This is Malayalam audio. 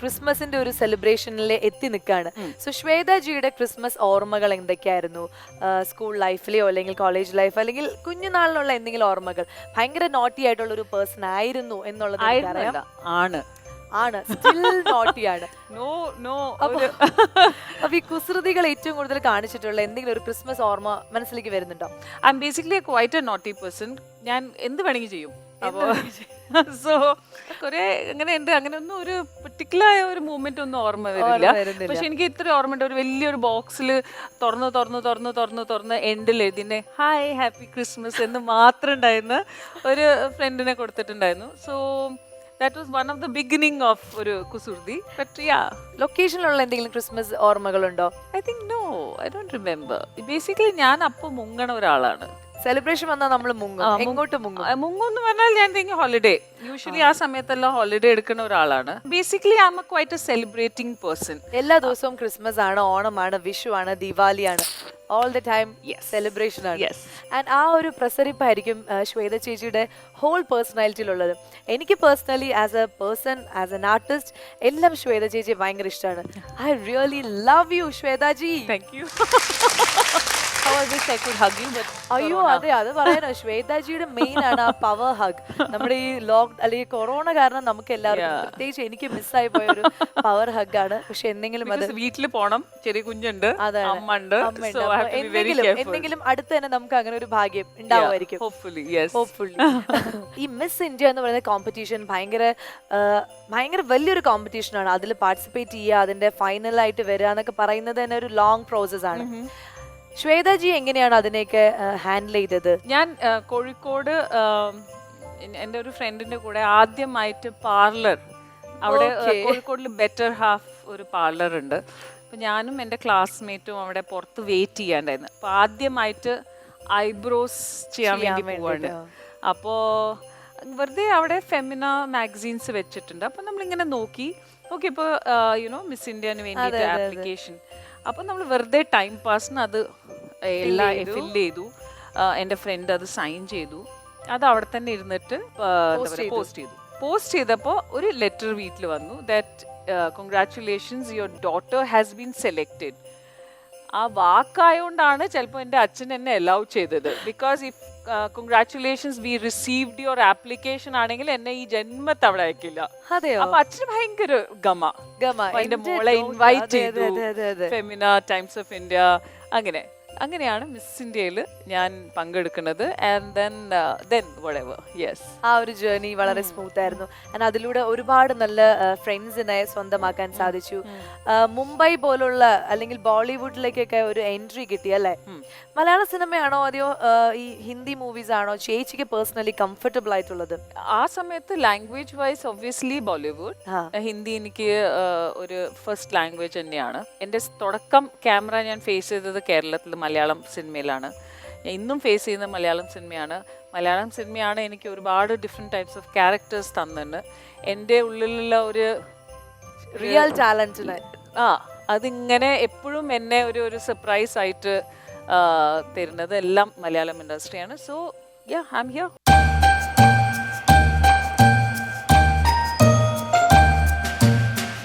ക്രിസ്മസിന്റെ ഒരു സെലിബ്രേഷനിൽ എത്തി നിൽക്കുകയാണ്. സോ ശ്വേതാജിയുടെ ക്രിസ്മസ് ഓർമ്മകൾ എന്തൊക്കെയായിരുന്നു? സ്കൂൾ ലൈഫിലെയോ അല്ലെങ്കിൽ കോളേജ് ലൈഫ് അല്ലെങ്കിൽ കുഞ്ഞുനാളിലുള്ള എന്തെങ്കിലും ഓർമ്മകൾ? ഭയങ്കര നോട്ടി ആയിട്ടുള്ള ഒരു പേഴ്സൺ ആയിരുന്നു എന്നുള്ളത് എനിക്കറിയാം. ആണ് ആണ്, സ്റ്റിൽ നോട്ടിയാണ്. നോ നോ അപ്പൊ ഈ കുസൃതികൾ ഏറ്റവും കൂടുതൽ കാണിച്ചിട്ടുള്ള എന്തെങ്കിലും ഒരു ക്രിസ്മസ് ഓർമ്മ മനസ്സിലേക്ക് വരുന്നുണ്ടോ? I M basically quite A naughty person. ഞാൻ എന്ത് വേണമെങ്കിൽ ചെയ്യും. അപ്പോൾ സോ കുറെ അങ്ങനെ ഉണ്ട്. അങ്ങനെ ഒന്നും ഒരു പെർട്ടിക്കുലർ ആയ ഒരു മൂവ്മെന്റ് ഒന്നും ഓർമ്മ വരില്ല. പക്ഷെ എനിക്ക് ഇത്ര ഓർമ്മയുണ്ട്, ഒരു വലിയൊരു ബോക്സിൽ തുറന്ന് എൻഡിൽ എഴുതിനെ ഹായ് ഹാപ്പി ക്രിസ്മസ് എന്ന് മാത്രം ഉണ്ടായിരുന്ന ഒരു ഫ്രണ്ടിനെ കൊടുത്തിട്ടുണ്ടായിരുന്നു. So that was one of the beginning of ഒരു കുസൃതി. But yeah, ലൊക്കേഷനിലുള്ള എന്തെങ്കിലും Christmas ഓർമ്മകളുണ്ടോ? I think no, I don't remember. Basically ഞാൻ അപ്പോൾ മുങ്ങണ ഒരാളാണ്. സെലിബ്രേഷൻ വന്നാൽ നമ്മൾ മുങ്ങും. എങ്ങോട്ട് മുങ്ങും? മുങ്ങുന്ന് പറഞ്ഞാൽ ഞാൻ തിങ്ക് ഹോളിഡേ, യൂഷ്വലി ആ സമയത്തെല്ലാം ഹോളിഡേ എടുക്കുന്ന ഒരാളാണ്. Basically I am quite a celebrating person. എല്ലാ ദിവസവും ക്രിസ്മസ് ആണ്, ഓണമാണ്, വിഷു ആണ്, ദിവാലിയാണ്, ഓൾ ദ ടൈം സെലിബ്രേഷൻ ആണ്. ആൻഡ് ആ ഒരു പ്രസരിപ്പായിരിക്കും ശ്വേത ചേച്ചിയുടെ ഹോൾ പേഴ്സണാലിറ്റിയിലുള്ളത്. എനിക്ക് personally as a person, as an artist എല്ലാം ശ്വേത ചേച്ചി ഭയങ്കര ഇഷ്ടമാണ്. I really love you Shwetaji. Thank you. I wish I could hug you, but അയ്യോ അതെ, അത് പറയാനോ, ശ്വേതാജിയുടെ മെയിൻ ആണ് ആ പവർ ഹഗ്. നമ്മുടെ ഈ അല്ലെങ്കിൽ കൊറോണ കാരണം നമുക്ക് എല്ലാവർക്കും, പ്രത്യേകിച്ച് എനിക്ക് മിസ്സായി പോയ ഒരു പവർ ഹഗ് ആണ്. പക്ഷെ എന്തെങ്കിലും അത് വീട്ടിൽ പോണം, ചെറിയ കുഞ്ഞുണ്ട്, അമ്മയുണ്ട്, എന്തെങ്കിലും അടുത്ത് തന്നെ നമുക്ക് അങ്ങനെ ഒരു ഭാഗ്യം ഉണ്ടാവുമായിരിക്കും. ഹോപ്പ്ഫുള്ളി. ഈ മിസ് ഇന്ത്യ എന്ന് പറയുന്ന കോമ്പറ്റീഷൻ ഭയങ്കര വലിയൊരു കോമ്പറ്റീഷൻ ആണ്. അതിൽ പാർട്ടിസിപ്പേറ്റ് ചെയ്യുക, അതിന്റെ ഫൈനലായിട്ട് വരിക എന്നൊക്കെ പറയുന്നത് തന്നെ ഒരു ലോങ് പ്രോസസ് ആണ്. ശ്വേതാജി എങ്ങനെയാണ് അതിനെയൊക്കെ ഹാൻഡിൽ ചെയ്തത്? ഞാൻ കോഴിക്കോട് എൻ്റെ ഒരു ഫ്രണ്ടിന്റെ കൂടെ ആദ്യമായിട്ട് പാർലർ, അവിടെ കോഴിക്കോടിൽ ബെറ്റർ ഹാഫ് ഒരു പാർലർ ഉണ്ട്. അപ്പം ഞാനും എൻ്റെ ക്ലാസ്മേറ്റും അവിടെ പുറത്ത് വെയിറ്റ് ചെയ്യാണ്ടായിരുന്നു. അപ്പോൾ ആദ്യമായിട്ട് ഐബ്രോസ് ചെയ്യാൻ വേണ്ടി പോവാണ്. അപ്പോൾ വെറുതെ അവിടെ ഫെമിന മാഗസീൻസ് വെച്ചിട്ടുണ്ട്. അപ്പോൾ നമ്മളിങ്ങനെ നോക്കി ഇപ്പോൾ യുനോ മിസ് ഇന്ത്യന് വേണ്ടിയിട്ട് ആപ്ലിക്കേഷൻ. അപ്പോൾ നമ്മൾ വെറുതെ ടൈം പാസിന് അത് എല്ലാം ഫില്ല് ചെയ്തു. എൻ്റെ ഫ്രണ്ട് അത് സൈൻ ചെയ്തു. അത് അവിടെ തന്നെ ഇരുന്നിട്ട് പോസ്റ്റ് ചെയ്തപ്പോൾ ഒരു ലെറ്റർ വീട്ടിൽ വന്നു, that congratulations your daughter has been selected. ആ വാക്കായോണ്ടാണ് ചിലപ്പോൾ എൻ്റെ അച്ഛൻ എന്നെ അലൗ ചെയ്തത്. Because if congratulations we received your application ആണെങ്കിൽ എന്നെ ഈ ജന്മത്ത് അവിടെ അയക്കില്ല. അപ്പൊ അച്ഛന് ഭയങ്കര ഗമ. എന്റെ മോളെ ഇൻവൈറ്റ് ചെയ്തു, ഫെമിന, ടൈംസ് ഓഫ് ഇന്ത്യ, അങ്ങനെയാണ് മിസ് ഇന്ത്യയിൽ ഞാൻ പങ്കെടുക്കുന്നത്. ആ ഒരു ജേർണി വളരെ സ്മൂത്ത് ആയിരുന്നു. ആൻഡ് അതിലൂടെ ഒരുപാട് നല്ല ഫ്രണ്ട്സിനെ സ്വന്തമാക്കാൻ സാധിച്ചു. മുംബൈ പോലുള്ള അല്ലെങ്കിൽ ബോളിവുഡിലേക്കൊക്കെ ഒരു എൻട്രി കിട്ടി അല്ലേ? മലയാള സിനിമയാണോ അതെയോ ഈ ഹിന്ദി മൂവീസ് ആണോ ചേച്ചിക്ക് പേഴ്സണലി കംഫർട്ടബിൾ ആയിട്ടുള്ളത്? ആ സമയത്ത് language wise obviously Bollywood. Hindi എനിക്ക് ഒരു ഫസ്റ്റ് ലാംഗ്വേജ് തന്നെയാണ്. എൻ്റെ തുടക്കം ക്യാമറ ഞാൻ ഫേസ് ചെയ്തത് കേരളത്തിൽ മലയാളം സിനിമയിലാണ്. ഞാൻ ഇന്നും ഫേസ് ചെയ്യുന്ന മലയാളം സിനിമയാണ് എനിക്ക് ഒരുപാട് ഡിഫറെൻറ്റ് ടൈപ്സ് ഓഫ് ക്യാരക്ടേഴ്സ് തന്നിട്ടുണ്ട്. എൻ്റെ ഉള്ളിലുള്ള ഒരു റിയൽ ടാലന്റിന് അതിങ്ങനെ എപ്പോഴും എന്നെ ഒരു സർപ്രൈസ് ആയിട്ട് തരുന്നത് എല്ലാം മലയാളം ഇൻഡസ്ട്രിയാണ്. So I am here.